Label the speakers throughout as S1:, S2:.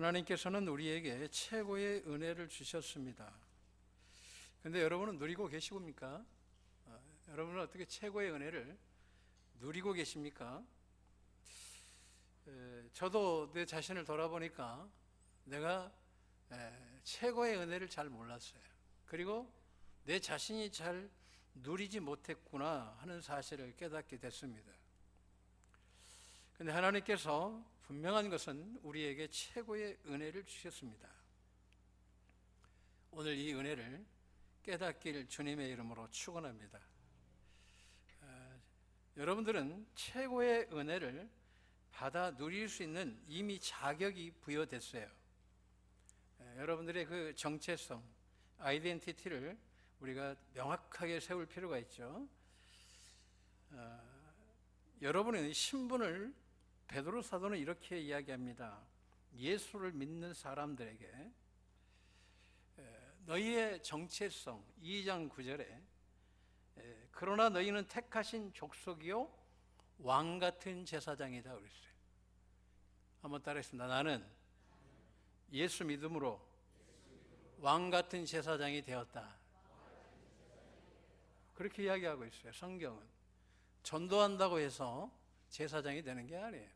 S1: 하나님께서는 우리에게 최고의 은혜를 주셨습니다. 근데 여러분은 누리고 계십니까? 여러분은 어떻게 최고의 은혜를 누리고 계십니까? 저도 내 자신을 돌아보니까 내가 최고의 은혜를 잘 몰랐어요. 그리고 내 자신이 잘 누리지 못했구나 하는 사실을 깨닫게 됐습니다. 근데 하나님께서 분명한 것은 우리에게 최고의 은혜를 주셨습니다. 오늘 이 은혜를 깨닫길 주님의 이름으로 축원합니다. 여러분들은 최고의 은혜를 받아 누릴 수 있는 이미 자격이 부여됐어요. 여러분들의 그 정체성, 아이덴티티를 우리가 명확하게 세울 필요가 있죠. 여러분의 신분을 베드로 사도는 이렇게 이야기합니다. 예수를 믿는 사람들에게 너희의 정체성 2장 9절에 그러나 너희는 택하신 족속이요 왕 같은 제사장이다 그랬어요. 한번 따라했습니다. 나는 예수 믿음으로 왕 같은 제사장이 되었다. 그렇게 이야기하고 있어요. 성경은 전도한다고 해서 제사장이 되는 게 아니에요.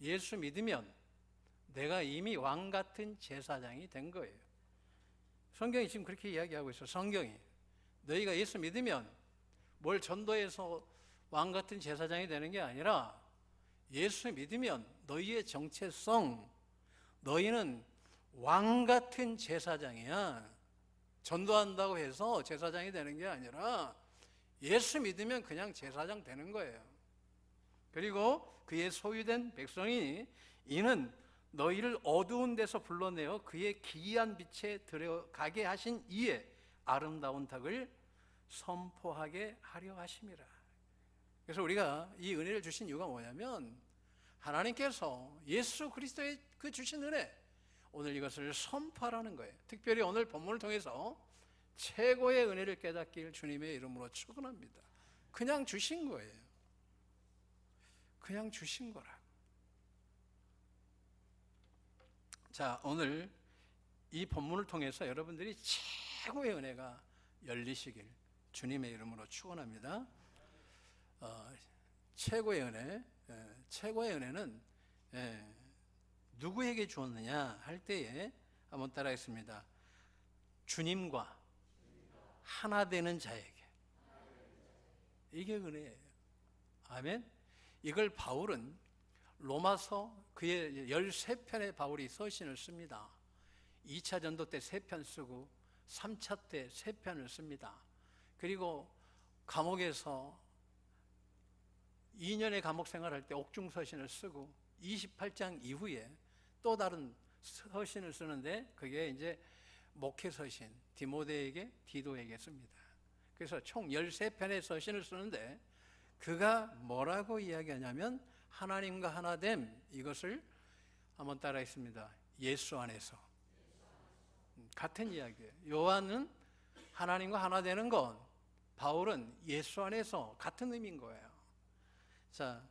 S1: 예수 믿으면 내가 이미 왕 같은 제사장이 된 거예요. 성경이 지금 그렇게 이야기하고 있어요. 성경이 너희가 예수 믿으면 뭘 전도해서 왕 같은 제사장이 되는 게 아니라 예수 믿으면 너희의 정체성, 너희는 왕 같은 제사장이야. 전도한다고 해서 제사장이 되는 게 아니라 예수 믿으면 그냥 제사장 되는 거예요. 그리고 그의 소유된 백성이 이는 너희를 어두운 데서 불러내어 그의 기이한 빛에 들어가게 하신 이의 아름다운 덕을 선포하게 하려 하심이라. 그래서 우리가 이 은혜를 주신 이유가 뭐냐면 하나님께서 예수 그리스도의 그 주신 은혜, 오늘 이것을 선포하라는 거예요. 특별히 오늘 본문을 통해서 최고의 은혜를 깨닫길 주님의 이름으로 축원합니다. 그냥 주신 거예요. 그냥 주신 거라고. 자, 오늘 이 본문을 통해서 여러분들이 최고의 은혜가 열리시길 주님의 이름으로 축원합니다. 최고의 은혜, 최고의 은혜는 누구에게 주었느냐 할 때에 한번 따라하겠습니다. 주님과 하나 되는 자에게. 이게 은혜예요. 아멘. 이걸 바울은 로마서 그의 13편의 바울이 서신을 씁니다. 2차 전도 때 3편 쓰고 3차 때 3편을 씁니다. 그리고 감옥에서 2년의 감옥 생활할 때 옥중 서신을 쓰고 28장 이후에 또 다른 서신을 쓰는데 그게 이제 목회 서신 디모데에게 디도에게 씁니다. 그래서 총 13편의 서신을 쓰는데 그가 뭐라고 이야기하냐면 하나님과 하나됨, 이것을 한번 따라했습니다. 예수 안에서. 같은 이야기예요. 요한은 하나님과 하나 되는 건, 바울은 예수 안에서 같은 의미인 거예요. 자,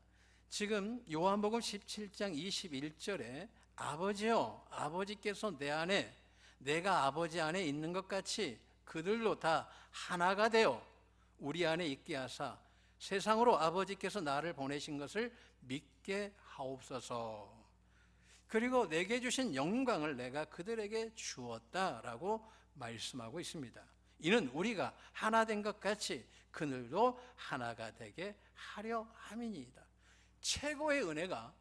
S1: 지금 요한복음 17장 21절에 아버지요, 아버지께서 내 안에, 내가 아버지 안에 있는 것 같이 그들로 다 하나가 되어 우리 안에 있게 하사 세상으로 아버지께서 나를 보내신 것을 믿게 하옵소서. 그리고 내게 주신 영광을 내가 그들에게 주었다라고 말씀하고 있습니다. 이는 우리가 하나 된 것 같이 그들도 하나가 되게 하려 함이니이다. 최고의 은혜가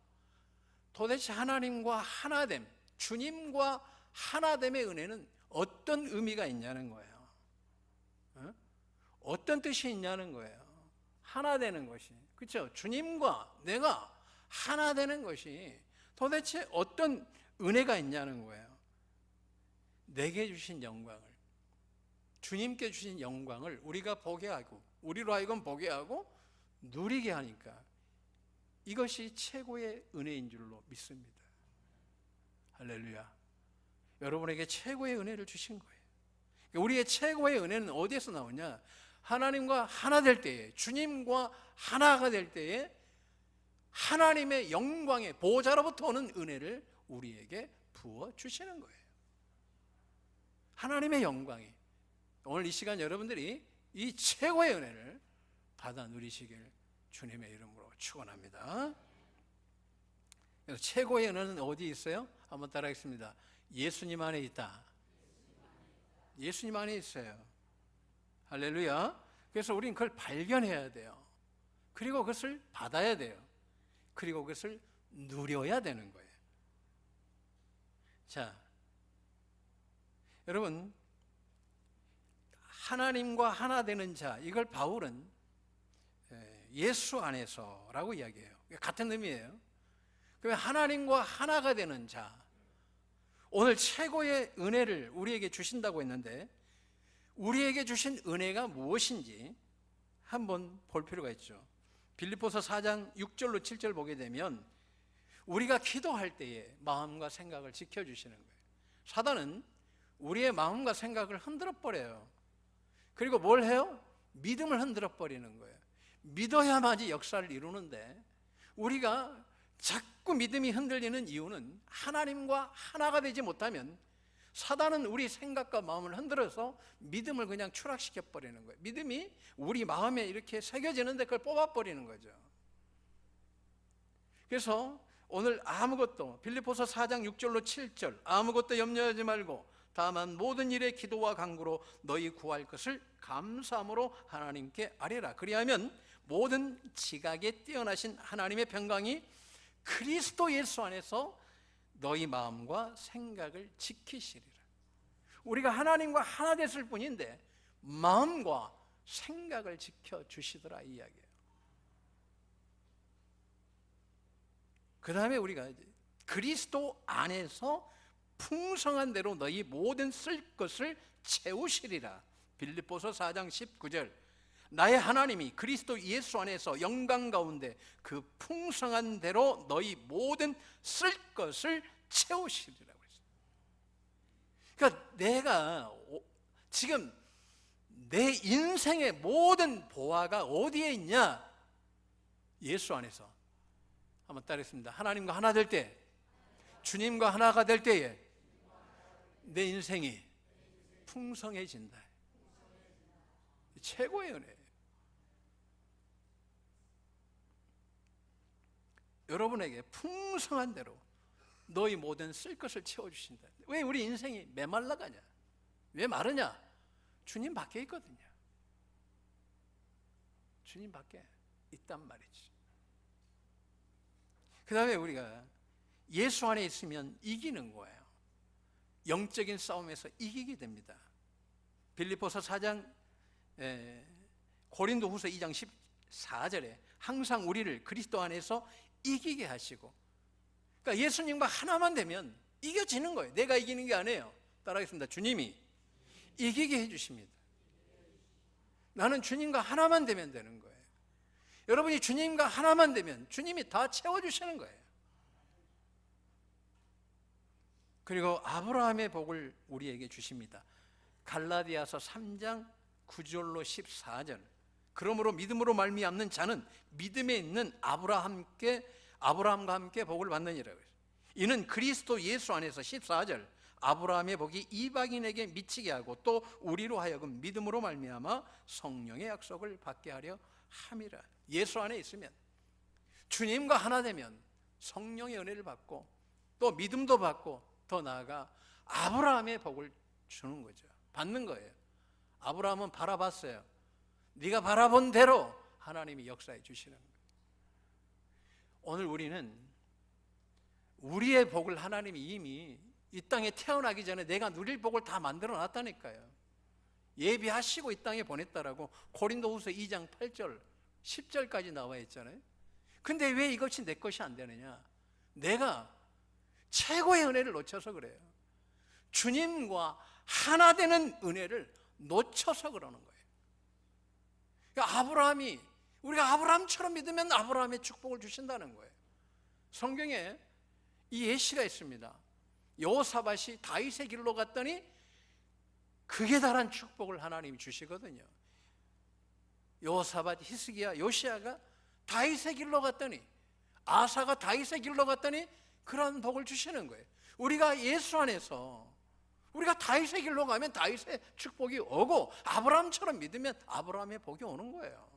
S1: 도대체 하나님과 하나됨, 주님과 하나됨의 은혜는 어떤 의미가 있냐는 거예요. 어떤 뜻이 있냐는 거예요. 하나 되는 것이, 그렇죠? 주님과 내가 하나 되는 것이 도대체 어떤 은혜가 있냐는 거예요. 내게 주신 영광을, 주님께 주신 영광을 우리가 보게 하고, 우리로 하여금 보게 하고 누리게 하니까 이것이 최고의 은혜인 줄로 믿습니다. 할렐루야. 여러분에게 최고의 은혜를 주신 거예요. 우리의 최고의 은혜는 어디에서 나오냐? 하나님과 하나 될 때에, 주님과 하나가 될 때에 하나님의 영광의 보좌로부터 오는 은혜를 우리에게 부어 주시는 거예요. 하나님의 영광이 오늘 이 시간 여러분들이 이 최고의 은혜를 받아 누리시길 주님의 이름으로 축원합니다. 그래서 최고의 은혜는 어디 있어요? 한번 따라하겠습니다. 예수님 안에 있다. 예수님 안에 있어요. 할렐루야. 그래서 우리는 그걸 발견해야 돼요. 그리고 그것을 받아야 돼요. 그리고 그것을 누려야 되는 거예요. 자, 여러분, 하나님과 하나 되는 자, 이걸 바울은 예수 안에서라고 이야기해요. 같은 의미예요. 그러면 하나님과 하나가 되는 자, 오늘 최고의 은혜를 우리에게 주신다고 했는데 우리에게 주신 은혜가 무엇인지 한번 볼 필요가 있죠. 빌립보서 4장 6절로 7절 보게 되면 우리가 기도할 때에 마음과 생각을 지켜주시는 거예요. 사단은 우리의 마음과 생각을 흔들어 버려요. 그리고 뭘 해요? 믿음을 흔들어 버리는 거예요. 믿어야만이 역사를 이루는데 우리가 자꾸 믿음이 흔들리는 이유는 하나님과 하나가 되지 못하면 사단은 우리 생각과 마음을 흔들어서 믿음을 그냥 추락시켜 버리는 거예요. 믿음이 우리 마음에 이렇게 새겨지는데 그걸 뽑아 버리는 거죠. 그래서 오늘 아무것도 빌립보서 4장 6절로 7절 아무것도 염려하지 말고 다만 모든 일에 기도와 간구로 너희 구할 것을 감사함으로 하나님께 아뢰라. 그리하면 모든 지각에 뛰어나신 하나님의 평강이 그리스도 예수 안에서 너희 마음과 생각을 지키시리라. 우리가 하나님과 하나 됐을 뿐인데 마음과 생각을 지켜주시더라 이 이야기예요. 그 다음에 우리가 그리스도 안에서 풍성한 대로 너희 모든 쓸 것을 채우시리라. 빌립보서 4장 19절 나의 하나님이 그리스도 예수 안에서 영광 가운데 그 풍성한 대로 너희 모든 쓸 것을 채우시리라고 했어요. 그러니까 내가 지금 내 인생의 모든 보화가 어디에 있냐? 예수 안에서. 한번 따르겠습니다. 하나님과 하나 될 때, 주님과 하나가 될 때에 내 인생이 풍성해진다. 최고의 은혜예요. 여러분에게 풍성한 대로 너희 모든 쓸 것을 채워주신다. 왜 우리 인생이 메말라가냐? 왜 마르냐? 주님 밖에 있거든요. 주님 밖에 있단 말이지. 그 다음에 우리가 예수 안에 있으면 이기는 거예요. 영적인 싸움에서 이기게 됩니다. 빌립보서 4장 고린도후서 2장 14절에 항상 우리를 그리스도 안에서 이기게 하시고, 그러니까 예수님과 하나만 되면 이겨지는 거예요. 내가 이기는 게 아니에요. 따라하겠습니다. 주님이 이기게 해주십니다. 나는 주님과 하나만 되면 되는 거예요. 여러분이 주님과 하나만 되면 주님이 다 채워주시는 거예요. 그리고 아브라함의 복을 우리에게 주십니다. 갈라디아서 3장 9절로 14절 그러므로 믿음으로 말미암는 자는 믿음에 있는 아브라함과 함께 복을 받느니라고 했어요. 이는 그리스도 예수 안에서 14절 아브라함의 복이 이방인에게 미치게 하고 또 우리로 하여금 믿음으로 말미암아 성령의 약속을 받게 하려 함이라. 예수 안에 있으면 주님과 하나 되면 성령의 은혜를 받고 또 믿음도 받고 더 나아가 아브라함의 복을 주는 거죠. 받는 거예요. 아브라함은 바라봤어요. 네가 바라본 대로 하나님이 역사해 주시는 거예요. 오늘 우리는 우리의 복을 하나님이 이미 이 땅에 태어나기 전에 내가 누릴 복을 다 만들어 놨다니까요. 예비하시고 이 땅에 보냈다라고 고린도후서 2장 8절 10절까지 나와 있잖아요. 근데 왜 이것이 내 것이 안 되느냐? 내가 최고의 은혜를 놓쳐서 그래요. 주님과 하나 되는 은혜를 놓쳐서 그러는 거예요. 그러니까 우리가 아브라함처럼 믿으면 아브라함의 축복을 주신다는 거예요. 성경에 이 예시가 있습니다. 여호사밧이 다윗의 길로 갔더니 극에 달한 축복을 하나님이 주시거든요. 여호사밧, 히스기야, 요시야가 다윗의 길로 갔더니, 아사가 다윗의 길로 갔더니 그런 복을 주시는 거예요. 우리가 예수 안에서 우리가 다윗의 길로 가면 다윗의 축복이 오고, 아브라함처럼 믿으면 아브라함의 복이 오는 거예요.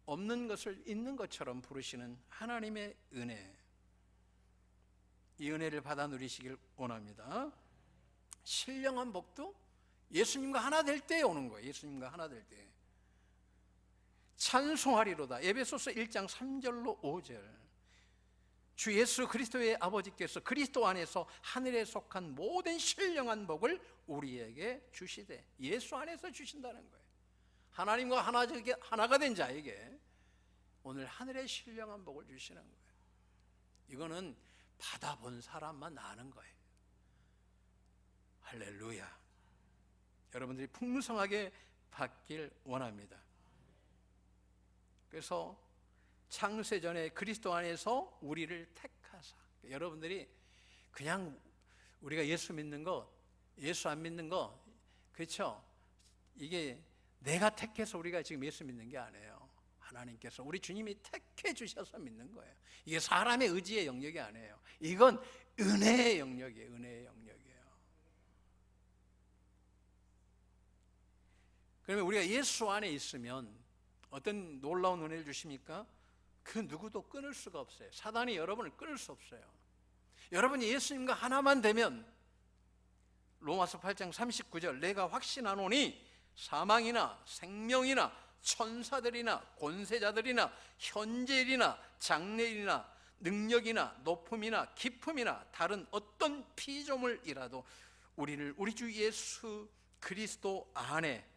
S1: 없는 것을 있는 것처럼 부르시는 하나님의 은혜, 이 은혜를 받아 누리시길 원합니다. 신령한 복도 예수님과 하나 될 때 오는 거예요. 예수님과 하나 될 때. 찬송하리로다. 에베소서 1장 3절로 5절. 주 예수 그리스도의 아버지께서 그리스도 안에서 하늘에 속한 모든 신령한 복을 우리에게 주시되, 예수 안에서 주신다는 거예요. 하나님과 하나가 된 자에게 오늘 하늘의 신령한 복을 주시는 거예요. 이거는 받아본 사람만 아는 거예요. 할렐루야. 여러분들이 풍성하게 받길 원합니다. 그래서 창세전에 그리스도 안에서 우리를 택하사, 여러분들이 그냥 우리가 예수 믿는 거, 예수 안 믿는 거, 그렇죠? 이게 내가 택해서 우리가 지금 예수 믿는 게 아니에요. 하나님께서, 우리 주님이 택해 주셔서 믿는 거예요. 이게 사람의 의지의 영역이 아니에요. 이건 은혜의 영역이에요. 은혜의 영역이에요. 그러면 우리가 예수 안에 있으면 어떤 놀라운 은혜를 주십니까? 그 누구도 끊을 수가 없어요. 사단이 여러분을 끊을 수 없어요. 여러분이 예수님과 하나만 되면, 로마서 8장 39절, 내가 확신하노니 사망이나 생명이나 천사들이나 권세자들이나 현재일이나 장래일이나 능력이나 높음이나 깊음이나 다른 어떤 피조물이라도 우리를 우리 주 예수 그리스도 안에,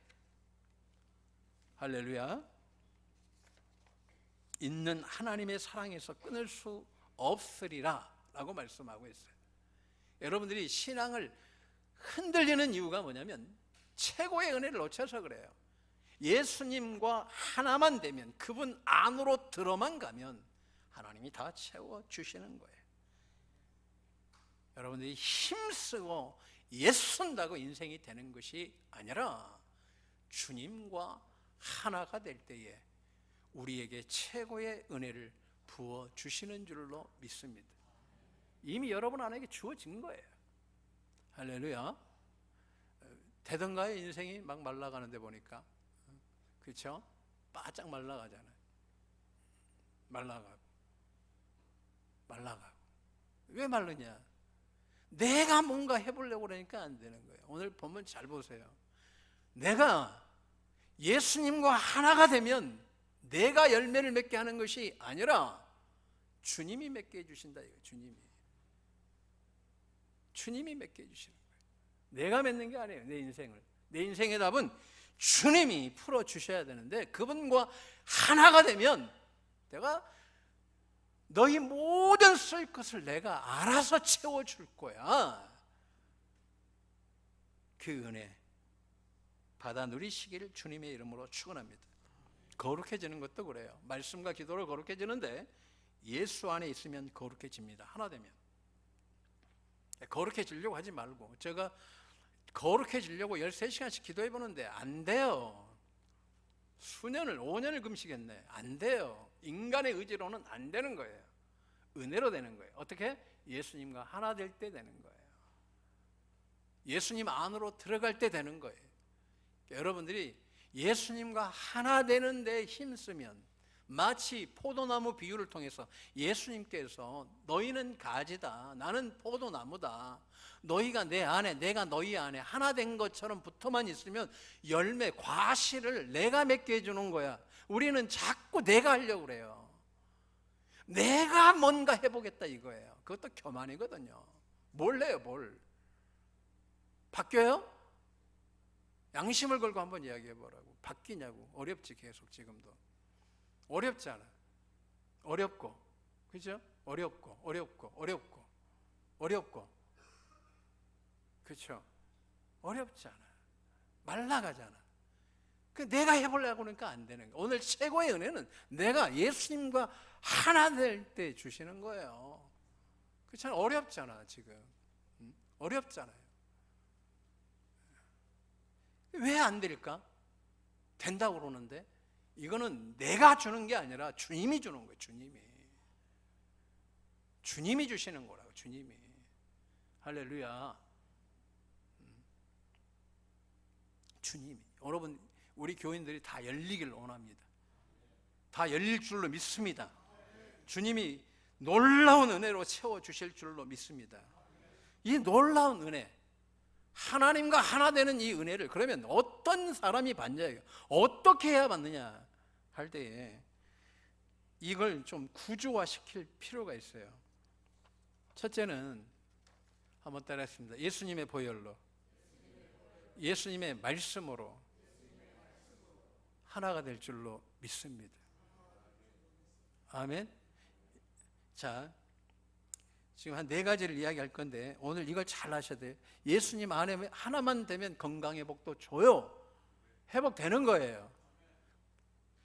S1: 할렐루야, 있는 하나님의 사랑에서 끊을 수 없으리라 라고 말씀하고 있어요. 여러분들이 신앙을 흔들리는 이유가 뭐냐면 최고의 은혜를 놓쳐서 그래요. 예수님과 하나만 되면, 그분 안으로 들어만 가면 하나님이 다 채워주시는 거예요. 여러분들이 힘쓰고 애쓴다고 인생이 되는 것이 아니라 주님과 하나가 될 때에 우리에게 최고의 은혜를 부어주시는 줄로 믿습니다. 이미 여러분 안에게 주어진 거예요. 할렐루야. 되던가의 인생이 막 말라가는데 보니까, 그렇죠? 바짝 말라가잖아요. 말라가고 왜 말르냐? 내가 뭔가 해보려고 그러니까 안 되는 거예요. 오늘 보면 잘 보세요. 내가 예수님과 하나가 되면 내가 열매를 맺게 하는 것이 아니라 주님이 맺게 해주신다 이거예요. 주님이 맺게 해주시는 거예요. 내가 맺는 게 아니에요. 내 인생의 답은 주님이 풀어주셔야 되는데, 그분과 하나가 되면 내가 너희 모든 쓸 것을 내가 알아서 채워줄 거야. 그 은혜 받아 누리시기를 주님의 이름으로 축원합니다. 거룩해지는 것도 그래요. 말씀과 기도로 거룩해지는데 예수 안에 있으면 거룩해집니다. 하나 되면. 거룩해지려고 하지 말고, 제가 거룩해지려고 13시간씩 기도해 보는데 안 돼요. 수년을 5년을 금식했네. 안 돼요. 인간의 의지로는 안 되는 거예요. 은혜로 되는 거예요. 어떻게? 예수님과 하나 될 때 되는 거예요. 예수님 안으로 들어갈 때 되는 거예요. 여러분들이 예수님과 하나 되는 데 힘쓰면, 마치 포도나무 비유를 통해서 예수님께서 너희는 가지다, 나는 포도나무다, 너희가 내 안에, 내가 너희 안에 하나 된 것처럼 붙어만 있으면 열매, 과실을 내가 맺게 해주는 거야. 우리는 자꾸 내가 하려고 그래요. 내가 뭔가 해보겠다 이거예요. 그것도 교만이거든요. 뭘 해요, 뭘? 바뀌어요? 양심을 걸고 한번 이야기해보라고. 바뀌냐고. 어렵지. 계속 지금도 어렵잖아. 어렵고, 그죠? 어렵고 그렇죠? 어렵잖아. 말라가잖아. 내가 해보려고 하니까 안 되는 거야. 오늘 최고의 은혜는 내가 예수님과 하나 될 때 주시는 거예요. 그렇잖아. 어렵잖아 지금. 어렵잖아요. 왜 안 될까? 된다고 그러는데, 이거는 내가 주는 게 아니라 주님이 주는 거예요. 주님이. 주님이 주시는 거라고, 주님이. 할렐루야. 주님이. 여러분, 우리 교인들이 다 열리길 원합니다. 다 열릴 줄로 믿습니다. 주님이 놀라운 은혜로 채워주실 줄로 믿습니다. 이 놀라운 은혜, 하나님과 하나 되는 이 은혜를 그러면 어떤 사람이 받냐, 어떻게 해야 받느냐 할 때에 이걸 좀 구조화시킬 필요가 있어요. 첫째는 한번 따라했습니다. 예수님의 보혈로, 예수님의 말씀으로 하나가 될 줄로 믿습니다. 아멘. 자, 지금 한 4가지를 이야기할 건데 오늘 이걸 잘 하셔야 돼요. 예수님 안에 하나만 되면 건강 회복도 줘요. 회복되는 거예요.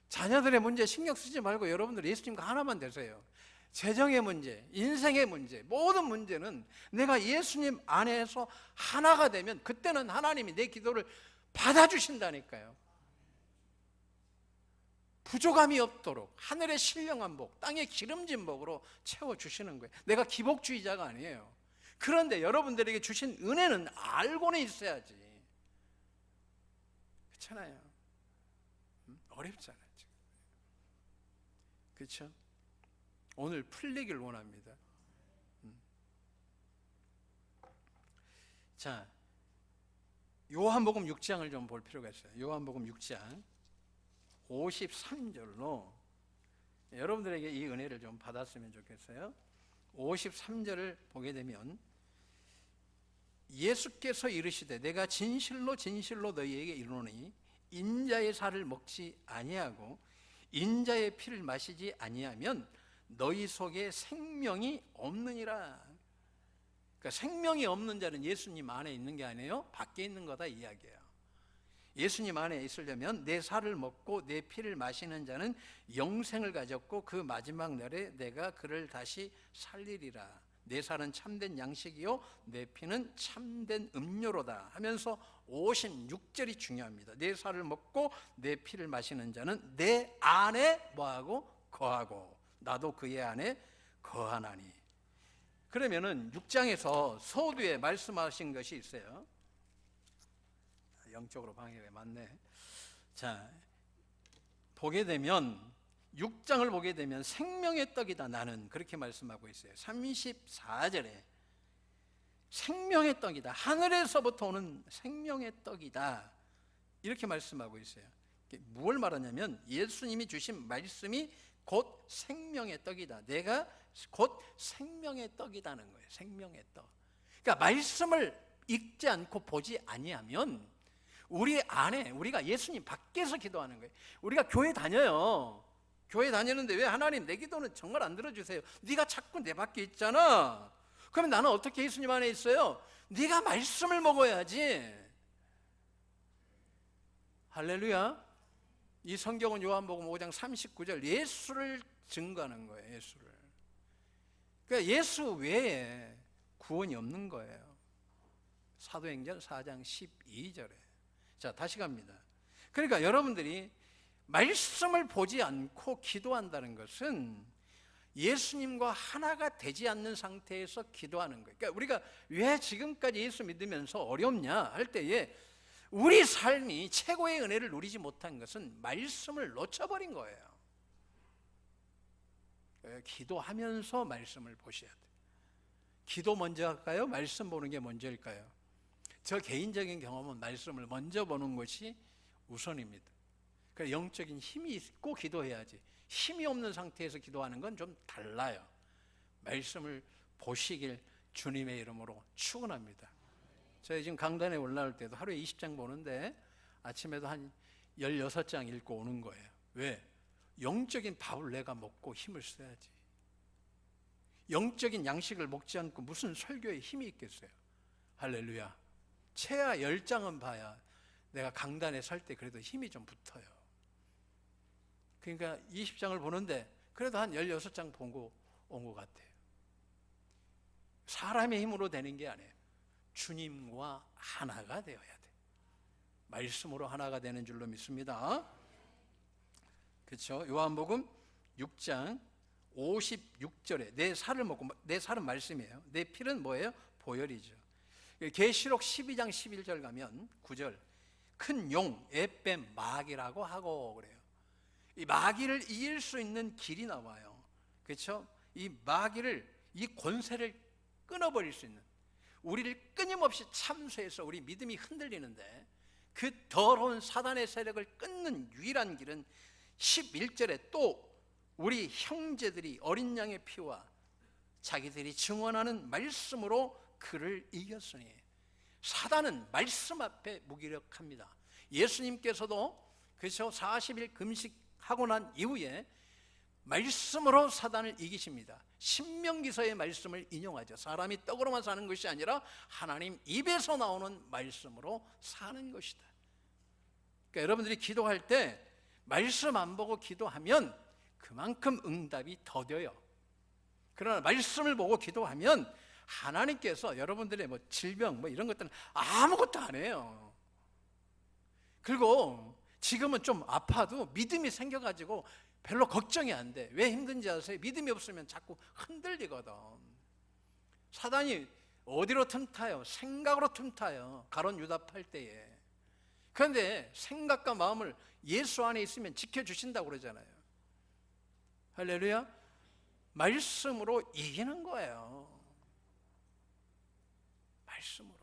S1: 자녀들의 문제 신경 쓰지 말고 여러분들 예수님과 하나만 되세요. 재정의 문제, 인생의 문제, 모든 문제는 내가 예수님 안에서 하나가 되면 그때는 하나님이 내 기도를 받아주신다니까요. 부족함이 없도록 하늘의 신령한 복, 땅의 기름진 복으로 채워주시는 거예요. 내가 기복주의자가 아니에요. 그런데 여러분들에게 주신 은혜는 알고는 있어야지. 그렇잖아요. 어렵잖아요. 그렇죠? 오늘 풀리길 원합니다. 자, 요한복음 6장을 좀 볼 필요가 있어요. 요한복음 6장 53절로 여러분들에게 이 은혜를 좀 받았으면 좋겠어요. 53절을 보게 되면 예수께서 이르시되 내가 진실로 진실로 너희에게 이르노니 인자의 살을 먹지 아니하고 인자의 피를 마시지 아니하면 너희 속에 생명이 없느니라. 그러니까 생명이 없는 자는 예수님 안에 있는 게 아니에요. 밖에 있는 거다 이 이야기예요. 예수님 안에 있으려면 내 살을 먹고 내 피를 마시는 자는 영생을 가졌고 그 마지막 날에 내가 그를 다시 살리리라. 내 살은 참된 양식이요 내 피는 참된 음료로다 하면서 56절이 중요합니다. 내 살을 먹고 내 피를 마시는 자는 내 안에 뭐하고? 거하고 나도 그의 안에 거하나니. 그러면은 6장에서 서두에 말씀하신 것이 있어요. 영적으로 방해가 많네. 자, 보게 되면 6장을 보게 되면 생명의 떡이다 나는 그렇게 말씀하고 있어요. 34절에 생명의 떡이다, 하늘에서부터 오는 생명의 떡이다 이렇게 말씀하고 있어요. 무엇을 말하냐면 예수님이 주신 말씀이 곧 생명의 떡이다. 내가 곧 생명의 떡이다는 거예요. 생명의 떡. 그러니까 말씀을 읽지 않고 보지 아니하면 우리 안에, 우리가 예수님 밖에서 기도하는 거예요. 우리가 교회 다녀요. 교회 다니는데 왜 하나님 내 기도는 정말 안 들어주세요? 네가 자꾸 내 밖에 있잖아. 그럼 나는 어떻게 예수님 안에 있어요? 네가 말씀을 먹어야지. 할렐루야. 이 성경은 요한복음 5장 39절 예수를 증거하는 거예요. 예수를. 그러니까 예수 외에 구원이 없는 거예요. 사도행전 4장 12절에. 자, 다시 갑니다. 그러니까 여러분들이 말씀을 보지 않고 기도한다는 것은 예수님과 하나가 되지 않는 상태에서 기도하는 거예요. 그러니까 우리가 왜 지금까지 예수 믿으면서 어렵냐 할 때에 우리 삶이 최고의 은혜를 누리지 못한 것은 말씀을 놓쳐버린 거예요. 기도하면서 말씀을 보셔야 돼요. 기도 먼저 할까요? 말씀 보는 게 먼저일까요? 저 개인적인 경험은 말씀을 먼저 보는 것이 우선입니다. 그러니까 영적인 힘이 있고 기도해야지 힘이 없는 상태에서 기도하는 건 좀 달라요. 말씀을 보시길 주님의 이름으로 축원합니다. 저희 지금 강단에 올라올 때도 하루에 20장 보는데 아침에도 한 16장 읽고 오는 거예요. 왜? 영적인 밥을 내가 먹고 힘을 써야지. 영적인 양식을 먹지 않고 무슨 설교에 힘이 있겠어요? 할렐루야. 최하 10장은 봐야 내가 강단에 설 때 그래도 힘이 좀 붙어요. 그러니까 20장을 보는데 그래도 한 16장 보고 온 것 같아요. 사람의 힘으로 되는 게 아니에요. 주님과 하나가 되어야 돼. 말씀으로 하나가 되는 줄로 믿습니다. 그렇죠? 요한복음 6장 56절에 내 살을 먹고, 내 살은 말씀이에요. 내 피는 뭐예요? 보혈이죠. 계시록 12장 11절 가면 9절, 큰 용, 에뱀, 마귀라고 하고 그래요. 이 마귀를 이길 수 있는 길이 나와요. 그렇죠? 이 마귀를, 이 권세를 끊어버릴 수 있는, 우리를 끊임없이 참수해서 우리 믿음이 흔들리는데 그 더러운 사단의 세력을 끊는 유일한 길은 11절에 또 우리 형제들이 어린 양의 피와 자기들이 증언하는 말씀으로 그를 이겼으니. 사단은 말씀 앞에 무기력합니다. 예수님께서도 그래서 40일 금식하고 난 이후에 말씀으로 사단을 이기십니다. 신명기서의 말씀을 인용하죠. 사람이 떡으로만 사는 것이 아니라 하나님 입에서 나오는 말씀으로 사는 것이다. 그러니까 여러분들이 기도할 때 말씀 안 보고 기도하면 그만큼 응답이 더뎌요. 그러나 말씀을 보고 기도하면 하나님께서 여러분들의 뭐 질병 뭐 이런 것들은 아무것도 안 해요. 그리고 지금은 좀 아파도 믿음이 생겨가지고 별로 걱정이 안 돼. 왜 힘든지 아세요? 믿음이 없으면 자꾸 흔들리거든. 사단이 어디로 틈타요? 생각으로 틈타요. 가론 유답할 때에. 그런데 생각과 마음을 예수 안에 있으면 지켜주신다고 그러잖아요. 할렐루야. 말씀으로 이기는 거예요. 말씀으로.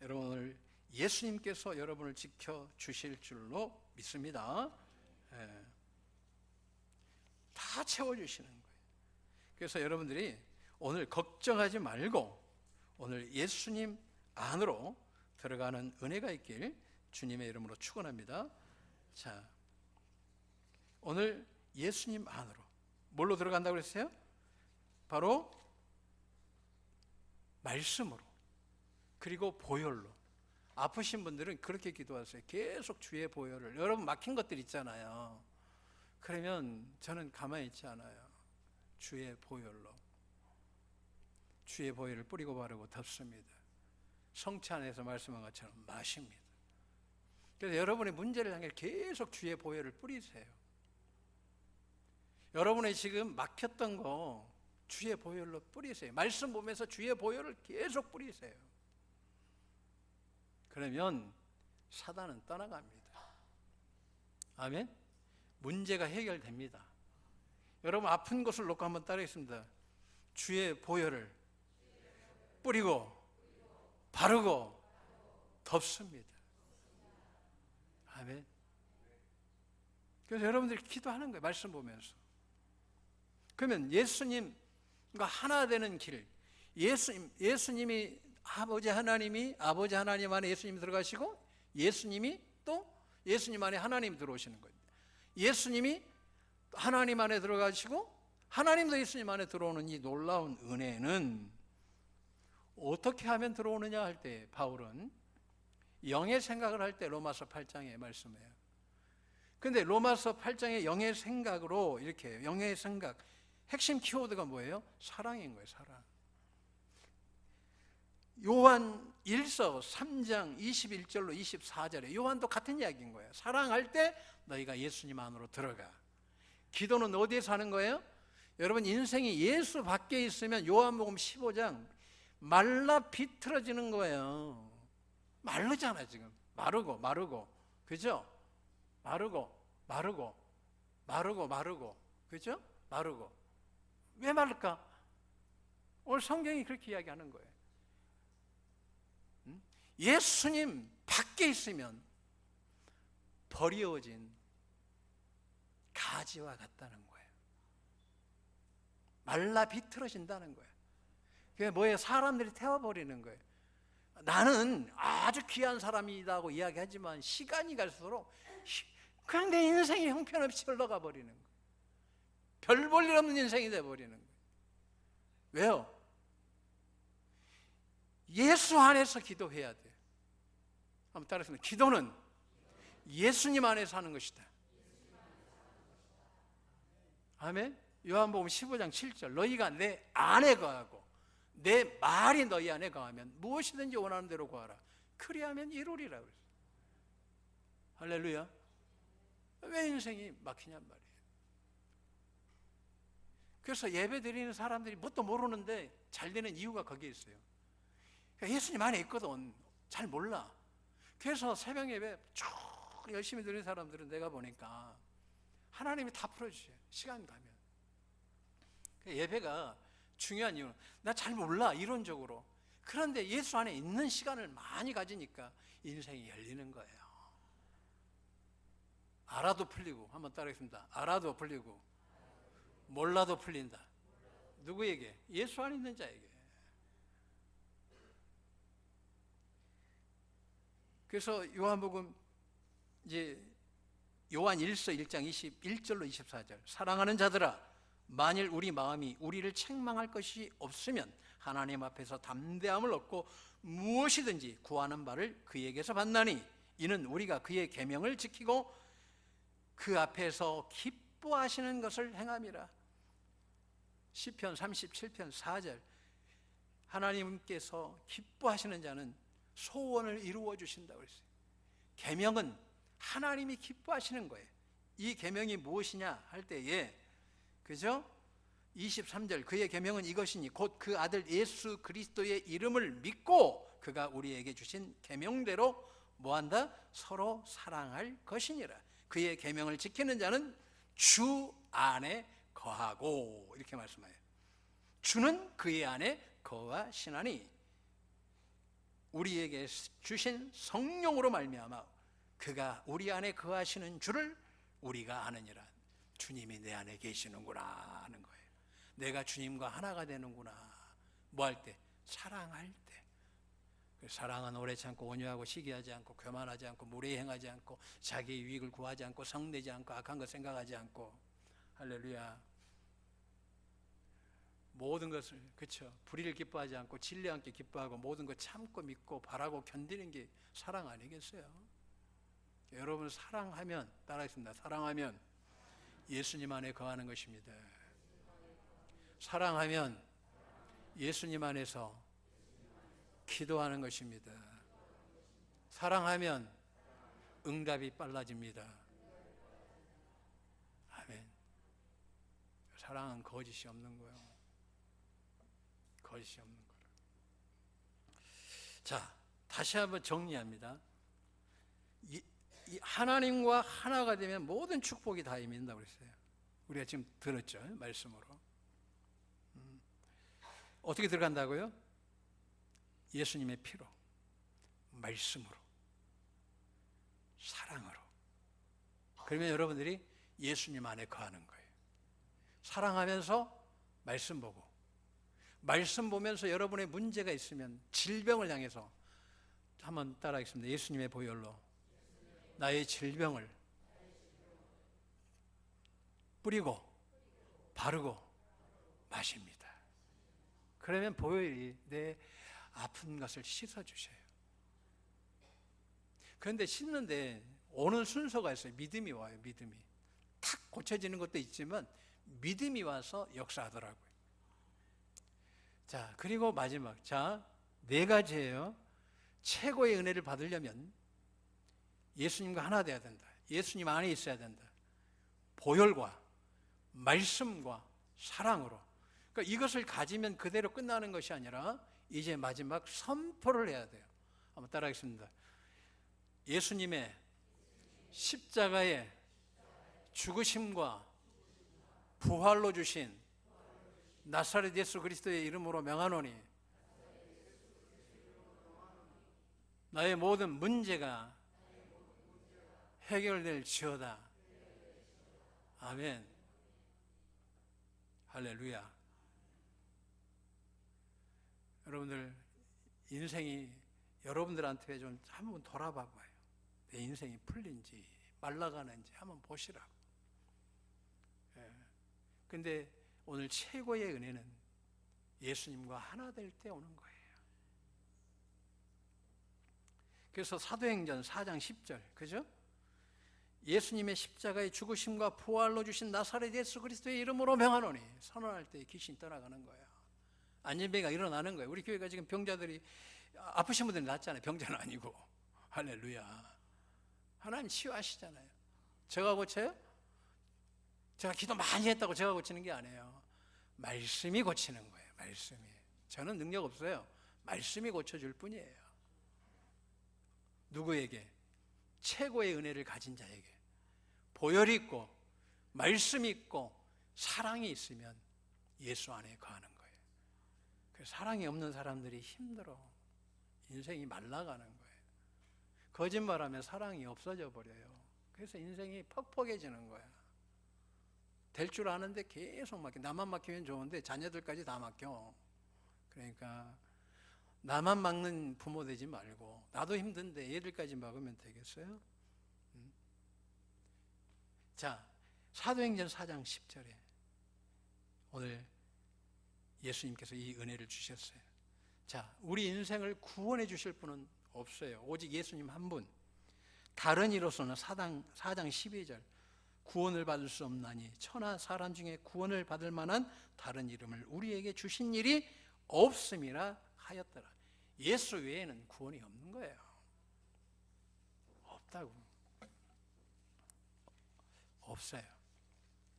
S1: 여러분, 오늘 예수님께서 여러분을 지켜주실 줄로 믿습니다. 예. 다 채워주시는 거예요. 그래서 여러분들이 오늘 걱정하지 말고 오늘 예수님 안으로 들어가는 은혜가 있길 주님의 이름으로 축원합니다. 자, 오늘 예수님 안으로 뭘로 들어간다고 그랬어요? 바로 말씀으로, 그리고 보혈로. 아프신 분들은 그렇게 기도하세요. 계속 주의 보혈을. 여러분 막힌 것들 있잖아요. 그러면 저는 가만히 있지 않아요. 주의 보혈로. 주의 보혈을 뿌리고 바르고 덮습니다. 성찬 안에서 말씀한 것처럼 마십니다. 그래서 여러분의 문제를 향해 계속 주의 보혈을 뿌리세요. 여러분의 지금 막혔던 거 주의 보혈로 뿌리세요. 말씀 보면서 주의 보혈을 계속 뿌리세요. 그러면 사단은 떠나갑니다. 아멘. 문제가 해결됩니다. 여러분 아픈 것을 놓고 한번 따르겠습니다. 주의 보혈을 뿌리고 바르고 덮습니다. 아멘. 그래서 여러분들이 기도하는 거예요. 말씀 보면서. 그러면 예수님과 하나 되는 길, 예수님이 아버지 하나님 안에 예수님이 들어가시고 예수님이 또 예수님 안에 하나님이 들어오시는 거예요. 예수님이 하나님 안에 들어가시고 하나님도 예수님 안에 들어오는 이 놀라운 은혜는 어떻게 하면 들어오느냐 할 때 바울은 영의 생각을 할 때 로마서 8장에 말씀해요. 그런데 로마서 8장의 영의 생각으로 이렇게 영의 생각 핵심 키워드가 뭐예요? 사랑인 거예요. 사랑. 요한 1서 3장 21절로 24절에 요한도 같은 이야기인 거예요. 사랑할 때 너희가 예수님 안으로 들어가. 기도는 어디에서 하는 거예요? 여러분 인생이 예수 밖에 있으면 요한복음 15장 말라 비틀어지는 거예요. 마르잖아 지금. 마르고 그죠? 마르고 그죠? 마르고. 왜 마를까? 오늘 성경이 그렇게 이야기하는 거예요. 예수님 밖에 있으면 버려진 가지와 같다는 거예요. 말라 비틀어진다는 거예요. 그게 뭐예요? 사람들이 태워버리는 거예요. 나는 아주 귀한 사람이라고 이야기하지만 시간이 갈수록 그냥 내 인생이 형편없이 흘러가 버리는 거예요. 별 볼 일 없는 인생이 돼버리는 거예요. 왜요? 예수 안에서 기도해야 돼요. 한번 따라해서 기도는 예수님 안에서 하는 것이다. 아멘. 요한복음 15장 7절 너희가 내 안에 거하고 내 말이 너희 안에 거하면 무엇이든지 원하는 대로 구하라. 그리하면 이루리라 그랬어요. 할렐루야. 왜 인생이 막히냔 말이에요. 그래서 예배 드리는 사람들이 뭣도 모르는데 잘 되는 이유가 거기에 있어요. 그러니까 예수님 안에 있거든. 잘 몰라. 그래서 새벽 예배 쭉 열심히 드리는 사람들은 내가 보니까 하나님이 다 풀어주세요. 시간 가면. 예배가 중요한 이유는 나 잘 몰라 이론적으로. 그런데 예수 안에 있는 시간을 많이 가지니까 인생이 열리는 거예요. 알아도 풀리고, 한번 따라하겠습니다. 알아도 풀리고 몰라도 풀린다. 누구에게? 예수 안에 있는 자에게. 그래서 요한복음 이제 요한 1서 1장 21절로 24절. 사랑하는 자들아, 만일 우리 마음이 우리를 책망할 것이 없으면 하나님 앞에서 담대함을 얻고 무엇이든지 구하는 바를 그에게서 받나니 이는 우리가 그의 계명을 지키고 그 앞에서 기뻐하시는 것을 행함이라. 시편 37편 4절. 하나님께서 기뻐하시는 자는 소원을 이루어 주신다고 그랬어요. 계명은 하나님이 기뻐하시는 거예요. 이 계명이 무엇이냐 할 때에, 그죠? 23절. 그의 계명은 이것이니 곧 그 아들 예수 그리스도의 이름을 믿고 그가 우리에게 주신 계명대로 뭐한다? 서로 사랑할 것이니라. 그의 계명을 지키는 자는 주 안에 거하고, 이렇게 말씀해요. 주는 그의 안에 거하시나니 우리에게 주신 성령으로 말미암아 그가 우리 안에 거하시는 줄을 우리가 아느니라. 주님이 내 안에 계시는구나 하는 거예요. 내가 주님과 하나가 되는구나. 뭐 할 때? 사랑할 때. 사랑은 오래 참고 온유하고 시기하지 않고 교만하지 않고 무례히 행하지 않고 자기 유익을 구하지 않고 성내지 않고 악한 것 생각하지 않고. 할렐루야. 모든 것을, 그렇죠, 불의를 기뻐하지 않고 진리와 함께 기뻐하고 모든 것 참고 믿고 바라고 견디는 게 사랑 아니겠어요? 여러분, 사랑하면, 따라하겠습니다. 사랑하면 예수님 안에 거하는 것입니다. 사랑하면 예수님 안에서 기도하는 것입니다. 사랑하면 응답이 빨라집니다. 아멘. 사랑은 거짓이 없는 거예요. 거짓이 없는 거예요. 자, 다시 한번 정리합니다. 이 하나님과 하나가 되면 모든 축복이 다 임한다고 그랬어요. 우리가 지금 들었죠, 말씀으로. 어떻게 들어간다고요? 예수님의 피로, 말씀으로, 사랑으로. 그러면 여러분들이 예수님 안에 거하는 거예요. 사랑하면서 말씀 보고, 말씀 보면서 여러분의 문제가 있으면 질병을 향해서 한번 따라하겠습니다. 예수님의 보혈로 나의 질병을 뿌리고 바르고 마십니다. 그러면 보혈이 내 아픈 것을 씻어주셔요. 그런데 씻는데 오는 순서가 있어요. 믿음이 와요. 믿음이 탁 고쳐지는 것도 있지만 믿음이 와서 역사하더라고요. 자, 그리고 마지막, 자, 4가지예요. 최고의 은혜를 받으려면 예수님과 하나 돼야 된다. 예수님 안에 있어야 된다. 보혈과 말씀과 사랑으로. 그러니까 이것을 가지면 그대로 끝나는 것이 아니라 이제 마지막 선포를 해야 돼요. 한번 따라하겠습니다. 예수님의 십자가의 죽으심과 부활로 주신 나사렛 예수 그리스도의 이름으로 명하노니 나의 모든 문제가 해결될지어다. 아멘. 할렐루야. 여러분들 인생이 여러분들한테 좀 한번 돌아봐 봐요. 내 인생이 풀린지 말라가는지 한번 보시라고. 근데 오늘 최고의 은혜는 예수님과 하나 될 때 오는 거예요. 그래서 사도행전 4장 10절, 그죠? 예수님의 십자가의 죽으심과 부활로 주신 나사렛 예수 그리스도의 이름으로 명하노니 선언할 때 귀신이 떠나가는 거예요. 안전병이가 일어나는 거예요. 우리 교회가 지금 병자들이, 아프신 분들이 낫잖아요. 병자는 아니고. 할렐루야. 하나님 치유하시잖아요. 제가 고쳐요? 제가 기도 많이 했다고 제가 고치는 게 아니에요. 말씀이 고치는 거예요. 말씀이. 저는 능력 없어요. 말씀이 고쳐줄 뿐이에요. 누구에게? 최고의 은혜를 가진 자에게. 보혈이 있고 말씀이 있고 사랑이 있으면 예수 안에 거하는 거예요. 그래서 사랑이 없는 사람들이 힘들어. 인생이 말라가는 거예요. 거짓말하면 사랑이 없어져 버려요. 그래서 인생이 퍽퍽해지는 거야. 될 줄 아는데 계속 맡겨. 나만 맡기면 좋은데 자녀들까지 다 맡겨. 그러니까 나만 막는 부모 되지 말고, 나도 힘든데 애들까지 막으면 되겠어요? 자, 사도행전 4장 10절에 오늘 예수님께서 이 은혜를 주셨어요. 자, 우리 인생을 구원해 주실 분은 없어요. 오직 예수님 한 분. 다른 이로서는 4장 12절 구원을 받을 수 없나니 천하 사람 중에 구원을 받을 만한 다른 이름을 우리에게 주신 일이 없음이라 하였더라. 예수 외에는 구원이 없는 거예요. 없다고. 없어요.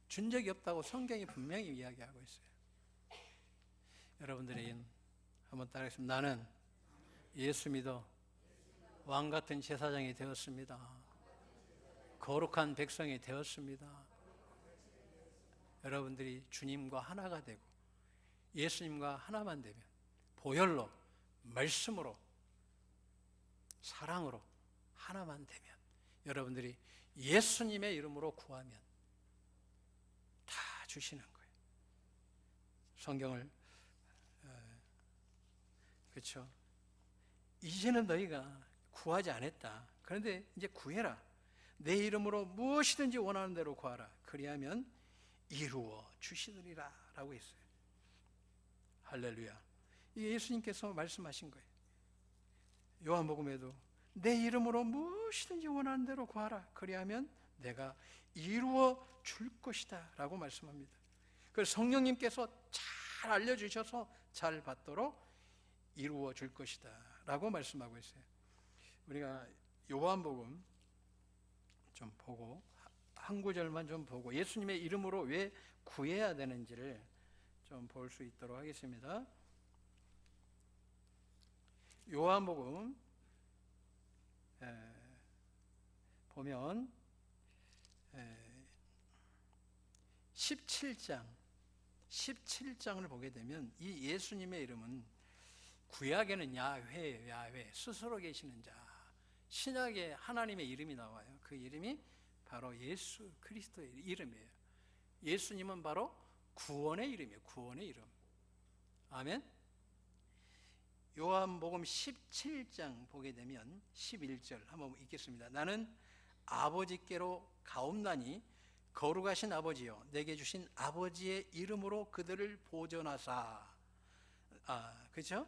S1: 준 적이 없다고 성경이 분명히 이야기하고 있어요. 여러분들이 한번 따라하겠습니다. 나는 예수 믿어 왕같은 제사장이 되었습니다. 거룩한 백성이 되었습니다. 여러분들이 주님과 하나가 되고 예수님과 하나만 되면 보혈로, 말씀으로, 사랑으로 하나만 되면 여러분들이 예수님의 이름으로 구하면 다 주시는 거예요. 성경을 그렇죠. 이제는 너희가 구하지 않았다. 그런데 이제 구해라. 내 이름으로 무엇이든지 원하는 대로 구하라. 그리하면 이루어 주시느니라 라고 했어요. 할렐루야. 이게 예수님께서 말씀하신 거예요. 요한복음에도 내 이름으로 무엇이든지 원하는 대로 구하라. 그리하면 내가 이루어 줄 것이다 라고 말씀합니다. 그래서 성령님께서 잘 알려주셔서 잘 받도록 이루어 줄 것이다 라고 말씀하고 있어요. 우리가 요한복음 좀 보고 한 구절만 좀 보고 예수님의 이름으로 왜 구해야 되는지를 좀 볼 수 있도록 하겠습니다. 요한복음 보면 17장을 보게 되면 이 예수님의 이름은 구약에는 야훼 스스로 계시는 자, 신약에 하나님의 이름이 나와요. 그 이름이 바로 예수 그리스도의 이름이에요. 예수님은 바로 구원의 이름이에요. 구원의 이름. 아멘. 요한복음 17장 보게 되면 11절 한번 읽겠습니다. 나는 아버지께로 가옵나니 거룩하신 아버지여 내게 주신 아버지의 이름으로 그들을 보존하사. 그렇죠?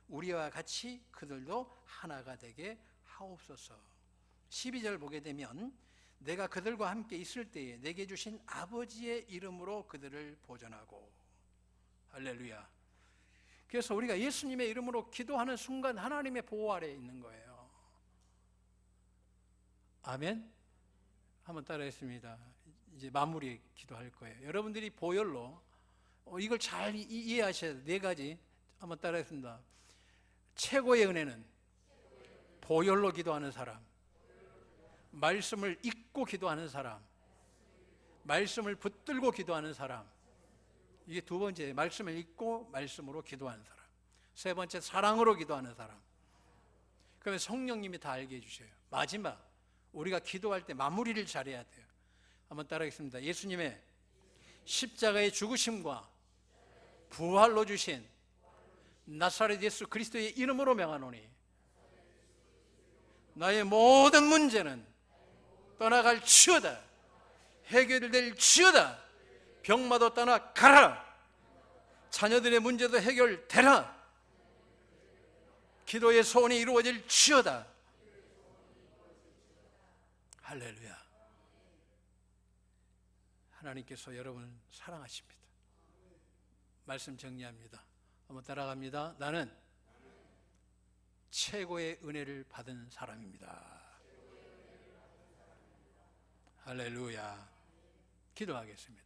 S1: 우리와 같이 그들도 하나가 되게 하옵소서. 12절 보게 되면 내가 그들과 함께 있을 때에 내게 주신 아버지의 이름으로 그들을 보존하고. 할렐루야. 그래서 우리가 예수님의 이름으로 기도하는 순간 하나님의 보호 아래에 있는 거예요. 아멘. 한번 따라했습니다. 이제 마무리 기도할 거예요. 여러분들이 보혈로 이걸 잘 이해하셔야 돼요. 네 가지 한번 따라했습니다. 최고의 은혜는 보혈로 기도하는 사람, 말씀을 읽고 기도하는 사람, 말씀을 붙들고 기도하는 사람. 이게 두 번째, 말씀을 읽고 말씀으로 기도하는 사람. 세 번째, 사랑으로 기도하는 사람. 그러면 성령님이 다 알게 해주셔요. 마지막, 우리가 기도할 때 마무리를 잘해야 돼요. 한번 따라하겠습니다. 예수님의 십자가의 죽으심과 부활로 주신 나사렛 예수 그리스도의 이름으로 명하노니 나의 모든 문제는 떠나갈 지어다. 해결될 지어다. 병마도 떠나 가라. 자녀들의 문제도 해결되라. 기도의 소원이 이루어질 지어다. 할렐루야. 하나님께서 여러분을 사랑하십니다. 말씀 정리합니다. 한번 따라갑니다. 나는 최고의 은혜를 받은 사람입니다. 할렐루야. 기도하겠습니다.